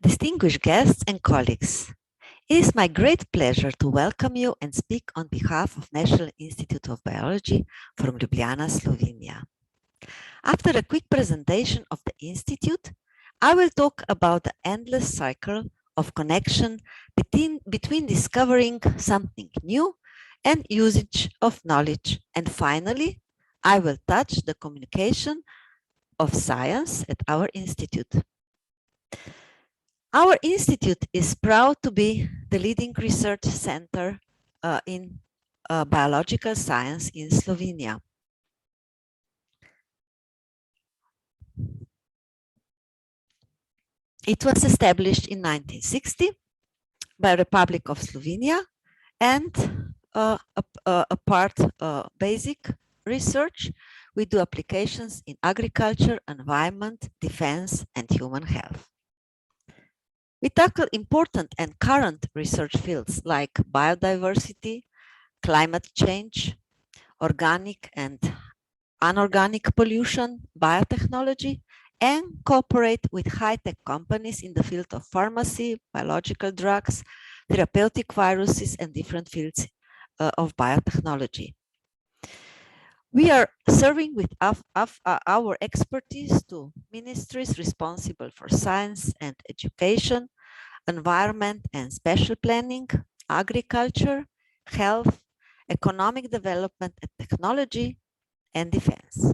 Distinguished guests and colleagues, it is my great pleasure to welcome you and speak on behalf of National Institute of Biology from Ljubljana, Slovenia. After a quick presentation of the Institute, I will talk about the endless cycle of connection between discovering something new and usage of knowledge. And finally, I will touch the communication of science at our Institute. Our institute is proud to be the leading research center in biological science in Slovenia. It was established in 1960 by Republic of Slovenia and apart basic research, we do applications in agriculture, environment, defense, and human health. We tackle important and current research fields like biodiversity, climate change, organic and anorganic pollution, biotechnology, and cooperate with high-tech companies in the field of pharmacy, biological drugs, therapeutic viruses, and different fields of biotechnology. We are serving with our expertise to ministries responsible for science and education, environment and spatial planning, agriculture, health, economic development and technology, and defense.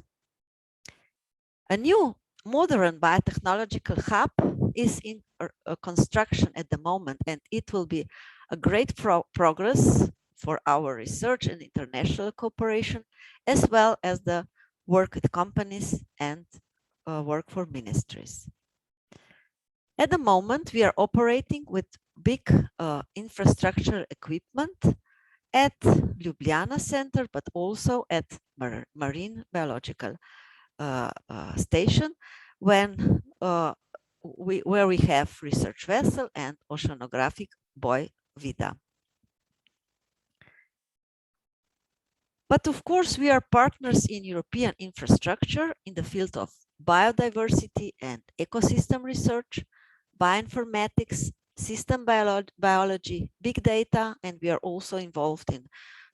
A new modern biotechnological hub is in construction at the moment, and it will be a great progress for our research and international cooperation, as well as the work with companies and work for ministries. At the moment, we are operating with big infrastructure equipment at Ljubljana Center, but also at Marine Biological Station, where we have research vessel and oceanographic buoy Vida. But of course, we are partners in European infrastructure in the field of biodiversity and ecosystem research, bioinformatics, system biology, big data, and we are also involved in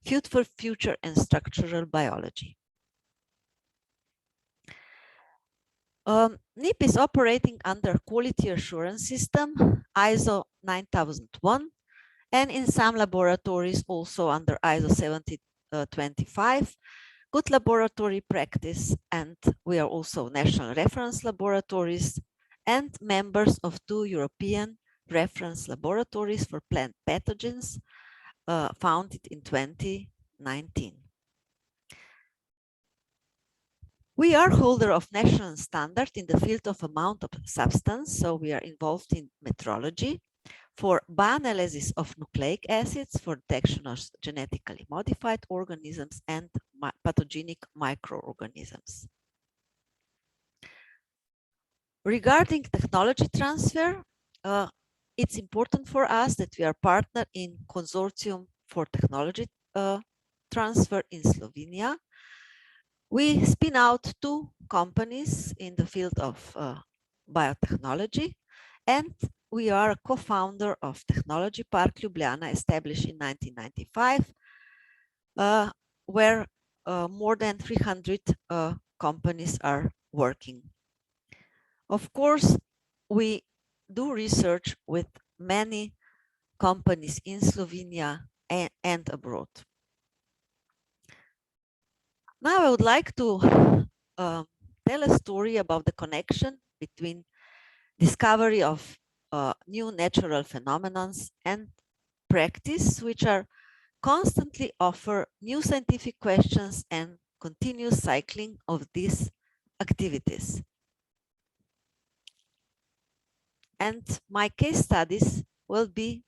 Food for Future and structural biology. NIP is operating under quality assurance system ISO 9001 and in some laboratories also under ISO 7025, good laboratory practice, and we are also national reference laboratories and members of 2 European reference laboratories for plant pathogens founded in 2019. We are holder of national standard in the field of amount of substance, so we are involved in metrology for bioanalysis of nucleic acids for detection of genetically modified organisms and pathogenic microorganisms. Regarding technology transfer, it's important for us that we are partner in Consortium for Technology Transfer in Slovenia. We spin out 2 companies in the field of biotechnology, and we are a co-founder of Technology Park Ljubljana, established in 1995, where more than 300 companies are working. Of course, we do research with many companies in Slovenia and abroad. Now I would like to tell a story about the connection between discovery of new natural phenomena and practice, which are constantly offer new scientific questions and continuous cycling of these activities. And my case studies will be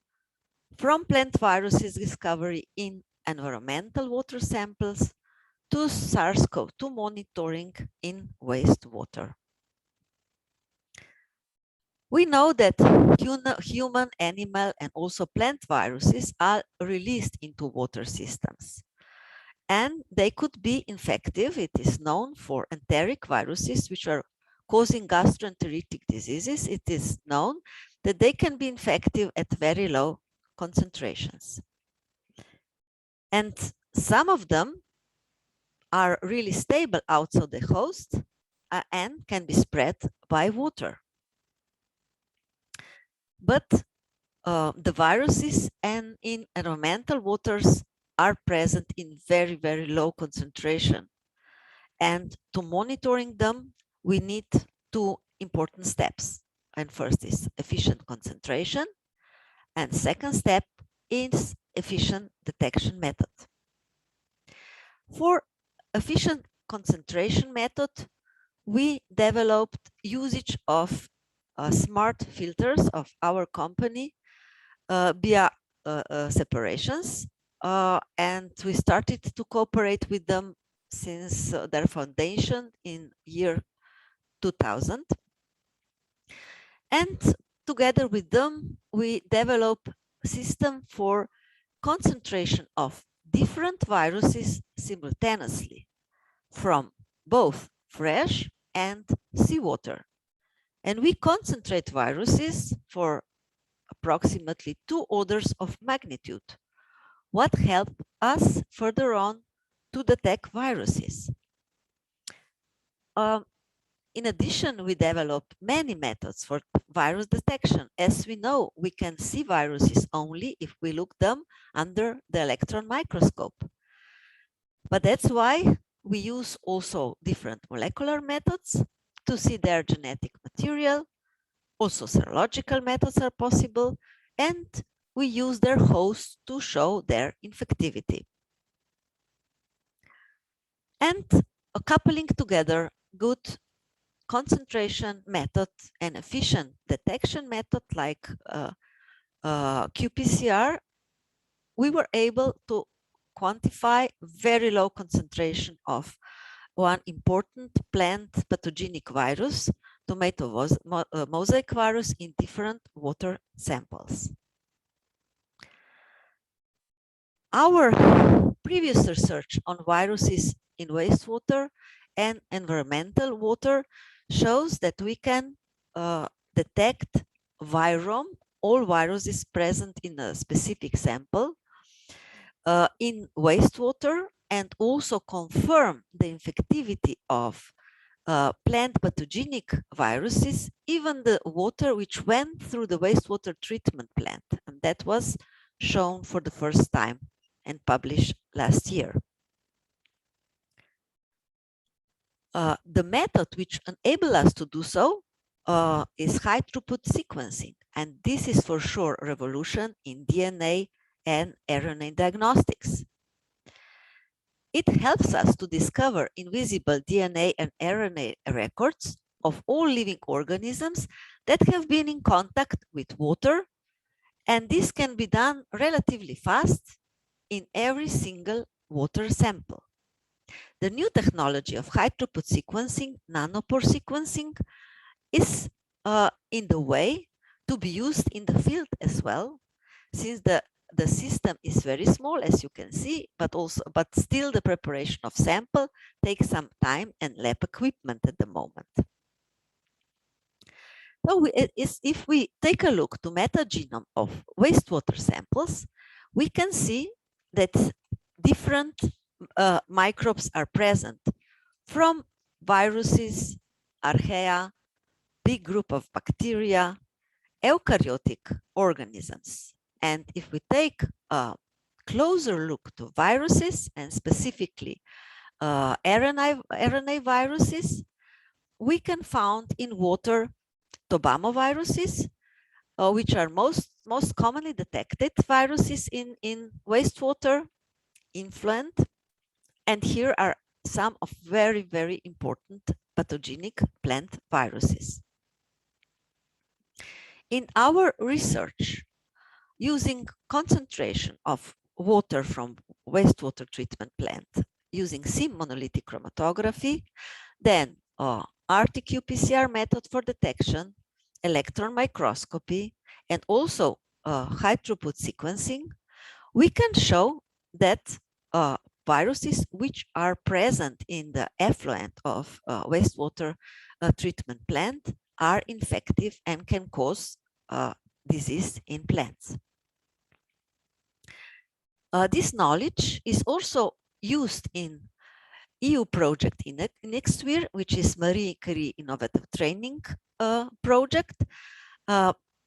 from plant viruses discovery in environmental water samples to SARS-CoV-2 monitoring in wastewater. We know that human, animal, and also plant viruses are released into water systems. And they could be infective. It is known for enteric viruses, which are causing gastroenteritic diseases. It is known that they can be infective at very low concentrations. And some of them are really stable outside the host and can be spread by water. But the viruses and in environmental waters are present in very, very low concentration. And to monitoring them, we need two important steps. And first is efficient concentration. And second step is efficient detection method. For efficient concentration method, we developed usage of smart filters of our company via separations. And we started to cooperate with them since their foundation in year 2000. And together with them, we developed a system for concentration of different viruses simultaneously from both fresh and seawater. And we concentrate viruses for approximately 2 orders of magnitude, what helped us further on to detect viruses. In addition, we developed many methods for virus detection. As we know, we can see viruses only if we look them under the electron microscope. But that's why we use also different molecular methods to see their genetic material. Also, serological methods are possible, and we use their hosts to show their infectivity. And coupling together good concentration method and efficient detection method like qPCR, we were able to quantify very low concentration of one important plant pathogenic virus, tomato mosaic virus, in different water samples. Our previous research on viruses in wastewater and environmental water shows that we can detect virome, all viruses present in a specific sample in wastewater, and also confirm the infectivity of plant pathogenic viruses, even the water which went through the wastewater treatment plant. And that was shown for the first time and published last year. The method which enables us to do so is high throughput sequencing. And this is for sure a revolution in DNA and RNA diagnostics. It helps us to discover invisible DNA and RNA records of all living organisms that have been in contact with water, and this can be done relatively fast in every single water sample. The new technology of high throughput sequencing, nanopore sequencing, is in the way to be used in the field as well, since the system is very small, as you can see, but still the preparation of sample takes some time and lab equipment at the moment. So if we take a look to metagenome of wastewater samples, we can see that different microbes are present, from viruses, archaea, big group of bacteria, eukaryotic organisms. And if we take a closer look to viruses, and specifically RNA viruses, we can find in water tobamoviruses, which are most commonly detected viruses in wastewater, influent. And here are some of very, very important pathogenic plant viruses. In our research, using concentration of water from wastewater treatment plant, using SIM monolithic chromatography, then RT-qPCR method for detection, electron microscopy, and also high throughput sequencing, we can show that viruses which are present in the effluent of wastewater treatment plant are infective and can cause disease in plants. This knowledge is also used in EU project in next year, which is Marie Curie Innovative Training Project,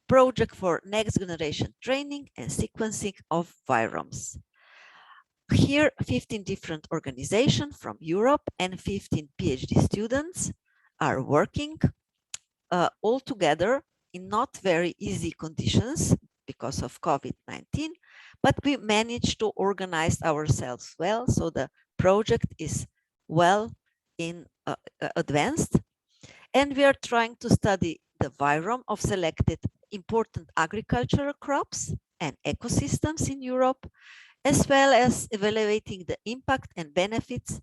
project for next generation training and sequencing of viromes. Here, 15 different organizations from Europe and 15 PhD students are working all together in not very easy conditions because of COVID-19, but we managed to organize ourselves well, so the project is well in advanced, and we are trying to study the virome of selected important agricultural crops and ecosystems in Europe, as well as evaluating the impact and benefits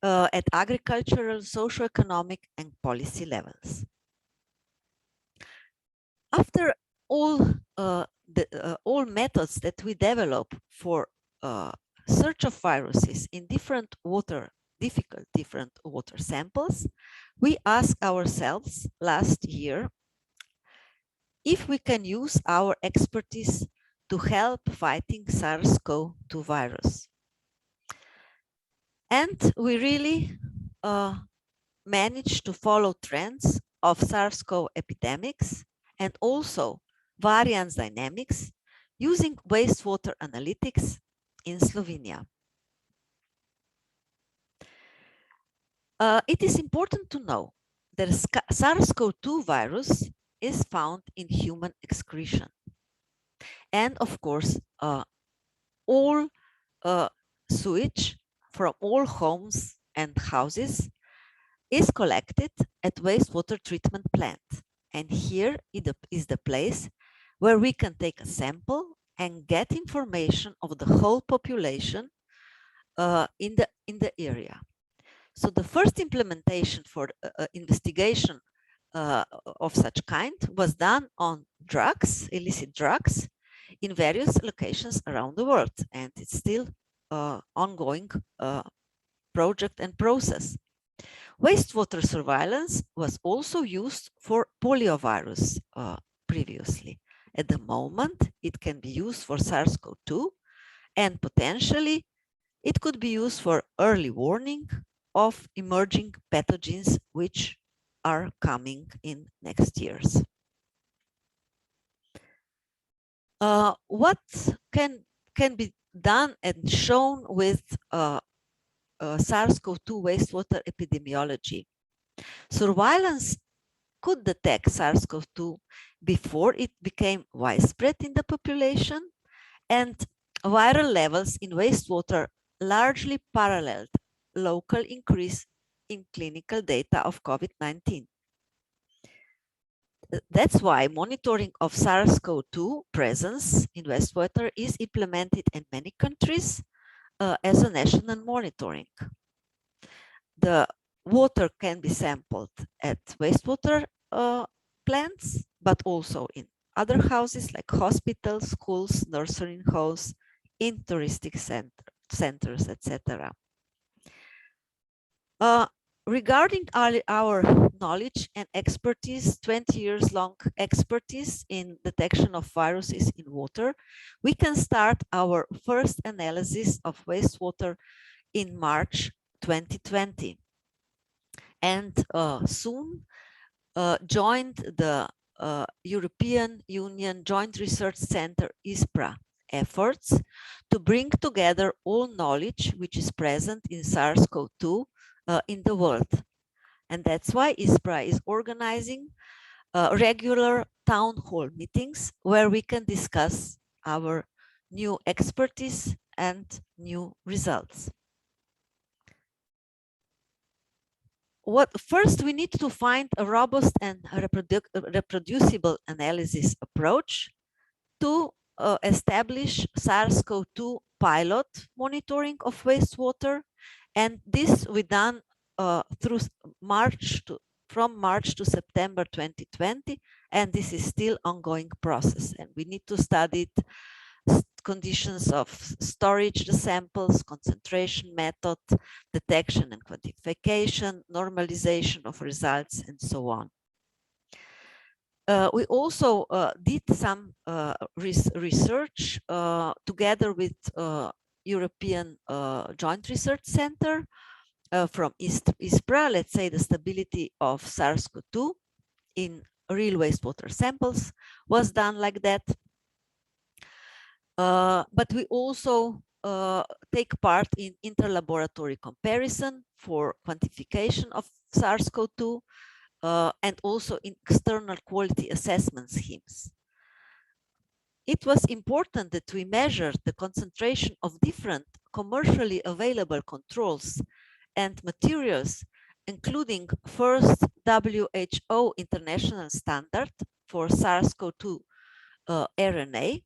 at agricultural, socio-economic, and policy levels. After all all methods that we develop for search of viruses in different water samples, we asked ourselves last year if we can use our expertise to help fighting SARS-CoV-2 virus. And we really managed to follow trends of SARS-CoV epidemics and also variance dynamics using wastewater analytics in Slovenia. It is important to know that SARS-CoV-2 virus is found in human excretion. And of course, all sewage from all homes and houses is collected at wastewater treatment plant. And here is the place where we can take a sample and get information of the whole population in the area. So the first implementation for investigation of such kind was done on drugs, illicit drugs, in various locations around the world, and it's still ongoing project and process. Wastewater surveillance was also used for poliovirus previously. At the moment, it can be used for SARS-CoV-2, and potentially it could be used for early warning of emerging pathogens which are coming in next years. What can be done and shown with SARS-CoV-2 wastewater epidemiology? Surveillance could detect SARS-CoV-2 before it became widespread in the population, and viral levels in wastewater largely paralleled local increase in clinical data of COVID-19. That's why monitoring of SARS-CoV-2 presence in wastewater is implemented in many countries as a national monitoring. The water can be sampled at wastewater plants, but also in other houses like hospitals, schools, nursing homes, in touristic centers, etc. Regarding our knowledge and expertise, 20 years long expertise in detection of viruses in water, we can start our first analysis of wastewater in March 2020. And soon joined the European Union Joint Research Center ISPRA efforts to bring together all knowledge which is present in SARS-CoV-2 in the world. And that's why ISPRA is organizing regular town hall meetings where we can discuss our new expertise and new results. First, we need to find a robust and reproducible analysis approach to establish SARS-CoV-2 pilot monitoring of wastewater, and this we done through from March to September 2020, and this is still ongoing process, and we need to study conditions of storage the samples, concentration method, detection and quantification, normalization of results, and so on. We also did some research together with European Joint Research Center from ISPRA, let's say the stability of SARS-CoV-2 in real wastewater samples was done like that. But we also take part in interlaboratory comparison for quantification of SARS-CoV-2 and also in external quality assessment schemes. It was important that we measure the concentration of different commercially available controls and materials, including first WHO international standard for SARS-CoV-2 RNA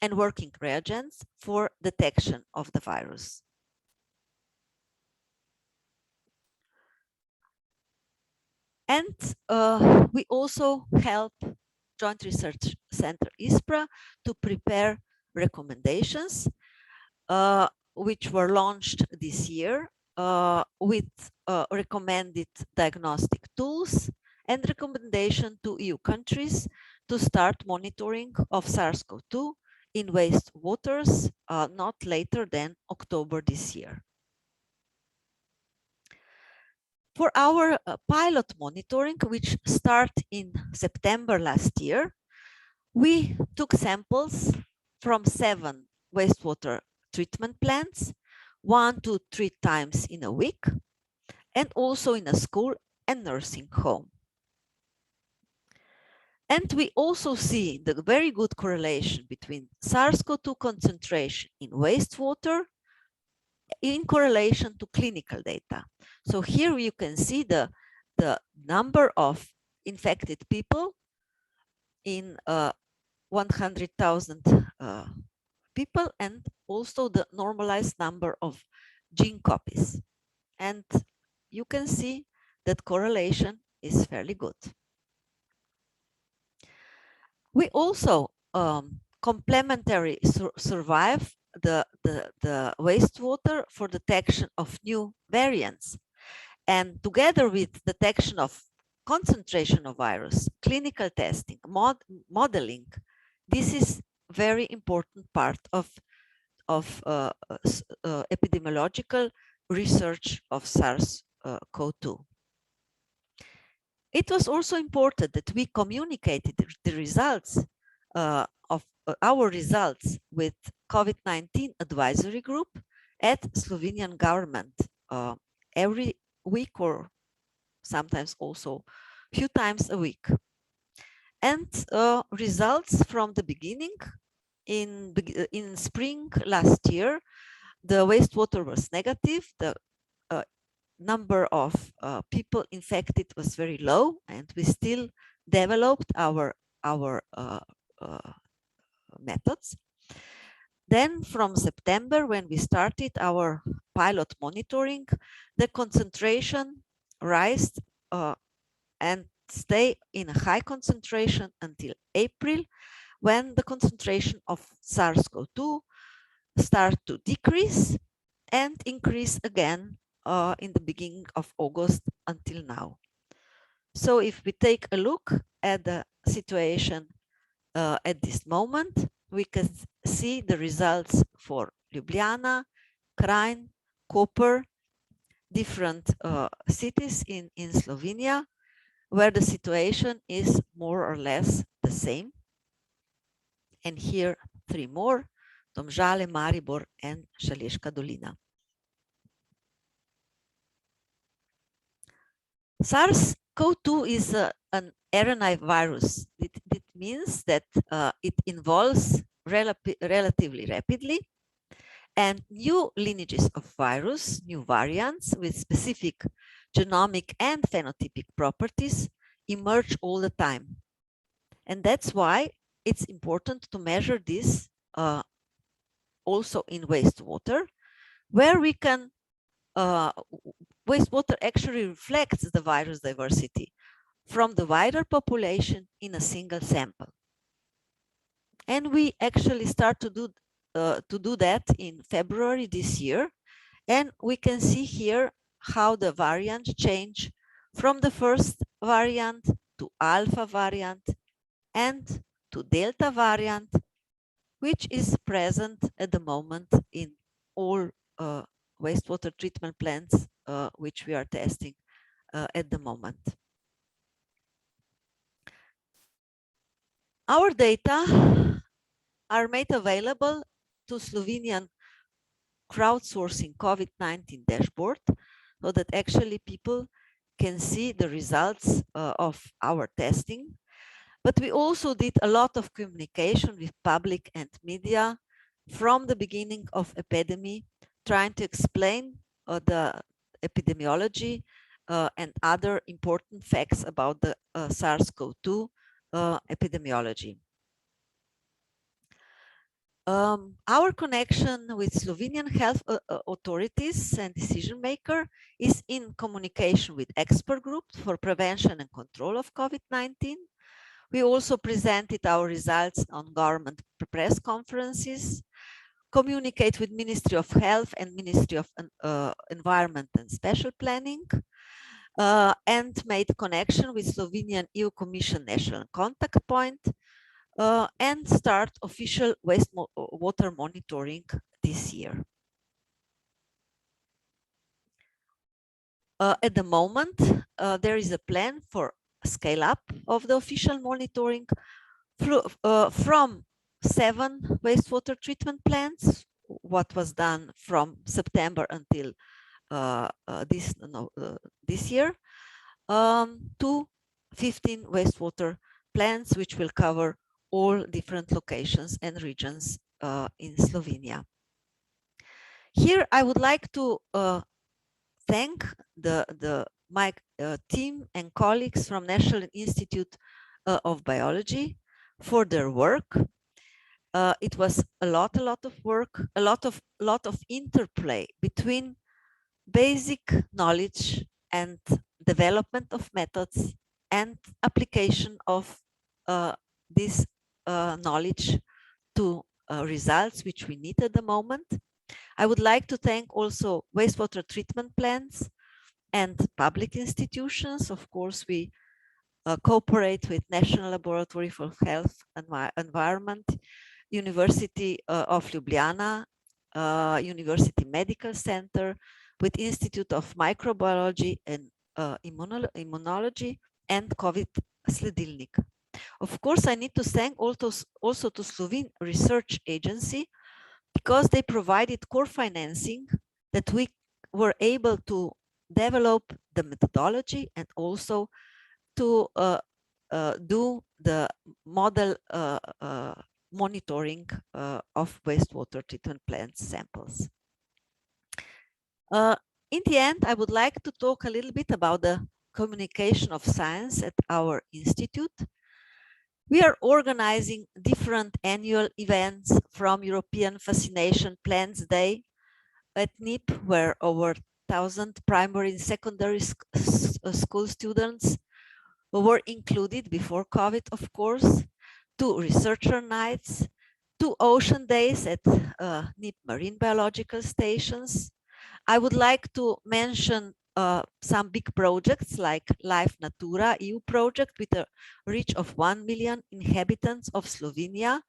and working reagents for detection of the virus. And we also help Joint Research Center ISPRA to prepare recommendations which were launched this year with recommended diagnostic tools and recommendation to EU countries to start monitoring of SARS-CoV-2 in wastewaters not later than October this year. For our pilot monitoring, which started in September last year, we took samples from 7 wastewater treatment plants, 1 to 3 times in a week, and also in a school and nursing home. And we also see the very good correlation between SARS-CoV-2 concentration in wastewater in correlation to clinical data. So here you can see the number of infected people in 100,000 people and also the normalized number of gene copies. And you can see that correlation is fairly good. We also complementary survive the wastewater for detection of new variants. And together with detection of concentration of virus, clinical testing, modeling, this is very important part of epidemiological research of SARS-CoV-2. It was also important that we communicated the results of our results with COVID-19 advisory group at Slovenian government every week or sometimes also a few times a week. And results from the beginning in spring last year, the wastewater was negative. The number of people infected was very low, and we still developed our methods. Then from September, when we started our pilot monitoring, the concentration rised and stay in a high concentration until April, when the concentration of SARS-CoV-2 start to decrease and increase again in the beginning of August until now. So if we take a look at the situation at this moment, we can see the results for Ljubljana, Kranj, Koper, different cities in Slovenia, where the situation is more or less the same. And here 3 more, Domžale, Maribor and Šaleška dolina. SARS-CoV-2 is an RNA virus. It means that it evolves relatively rapidly, and new lineages of virus, new variants with specific genomic and phenotypic properties emerge all the time. And that's why it's important to measure this also in wastewater, where we can wastewater actually reflects the virus diversity from the wider population in a single sample. And we actually start to do that in February this year. And we can see here how the variants change from the first variant to alpha variant and to Delta variant, which is present at the moment in all wastewater treatment plants which we are testing at the moment. Our data are made available to Slovenian crowdsourcing COVID-19 dashboard, so that actually people can see the results of our testing. But we also did a lot of communication with public and media from the beginning of epidemic, trying to explain the epidemiology and other important facts about the SARS-CoV-2 epidemiology. Our connection with Slovenian health authorities and decision maker is in communication with expert groups for prevention and control of COVID-19. We also presented our results on government press conferences, communicate with Ministry of Health and Ministry of Environment and Special Planning, and made connection with Slovenian EU Commission National Contact Point, and start official wastewater monitoring this year. At the moment, there is a plan for scale up of the official monitoring from 7 wastewater treatment plants, what was done from September until this year, to 15 wastewater plants, which will cover all different locations and regions in Slovenia. Here, I would like to thank my team and colleagues from National Institute of Biology for their work. It was a lot of work, a lot of interplay between basic knowledge and development of methods and application of this knowledge to results which we need at the moment. I would like to thank also wastewater treatment plants and public institutions. Of course, we cooperate with National Laboratory for Health and Environment, University of Ljubljana, University Medical Center, with Institute of Microbiology and Immunology, and COVID Sledilnik. Of course, I need to thank also to Slovene Research Agency, because they provided core financing that we were able to develop the methodology and also to do the model monitoring of wastewater treatment plant samples. In the end, I would like to talk a little bit about the communication of science at our institute. We are organizing different annual events, from European Fascination Plants Day at NIP, where over 1,000 primary and secondary school students were included before COVID, of course, to researcher nights, to ocean days at NIP marine biological stations. I would like to mention some big projects like Life Natura EU project with a reach of 1 million inhabitants of Slovenia.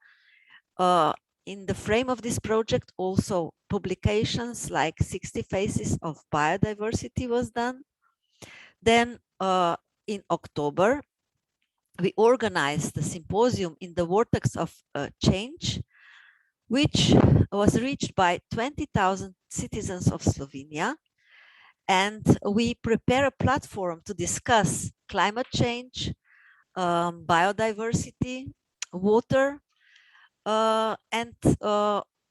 In the frame of this project, also publications like 60 Faces of Biodiversity was done. Then in October, we organized the symposium in the Vortex of Change, which was reached by 20,000 citizens of Slovenia. And we prepare a platform to discuss climate change, biodiversity, water, and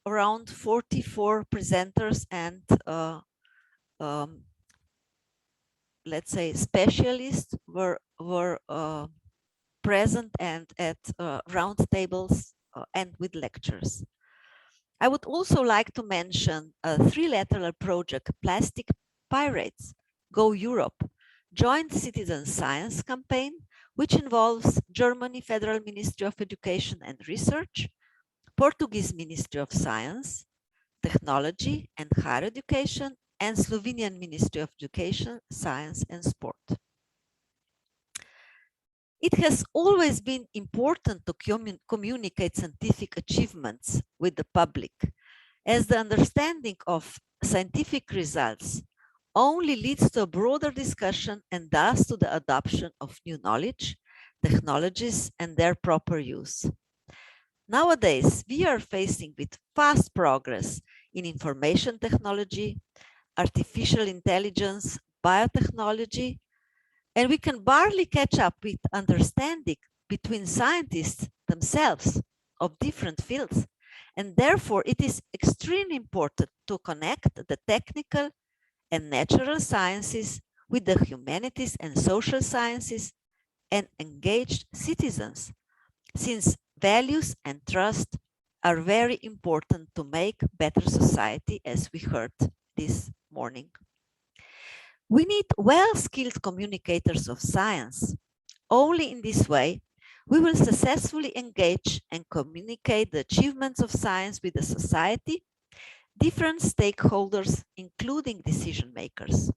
around 44 presenters and let's say specialists were present and at round tables and with lectures. I would also like to mention a three-lateral project, Plastic Pirates Go Europe, joint citizen science campaign, which involves Germany Federal Ministry of Education and Research, Portuguese Ministry of Science, Technology and Higher Education, and Slovenian Ministry of Education, Science and Sport. It has always been important to communicate scientific achievements with the public, as the understanding of scientific results only leads to a broader discussion and thus to the adoption of new knowledge, technologies, and their proper use. Nowadays, we are facing with fast progress in information technology, artificial intelligence, biotechnology, and we can barely catch up with understanding between scientists themselves of different fields. And therefore, it is extremely important to connect the technical and natural sciences with the humanities and social sciences and engaged citizens, since values and trust are very important to make better society, as we heard this morning. We need well-skilled communicators of science. Only in this way, we will successfully engage and communicate the achievements of science with the society, different stakeholders, including decision makers.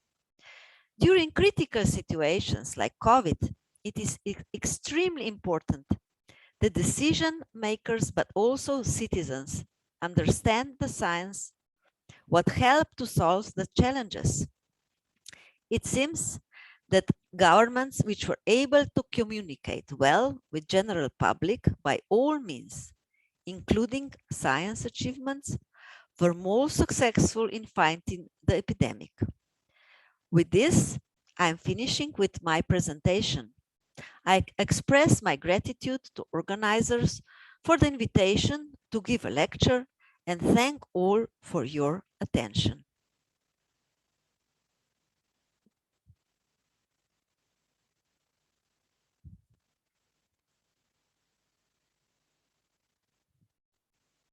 During critical situations like COVID, it is extremely important that decision makers, but also citizens, understand the science, what help to solve the challenges. It seems that governments which were able to communicate well with general public by all means, including science achievements, were more successful in fighting the epidemic. With this, I am finishing with my presentation. I express my gratitude to organizers for the invitation to give a lecture and thank all for your attention.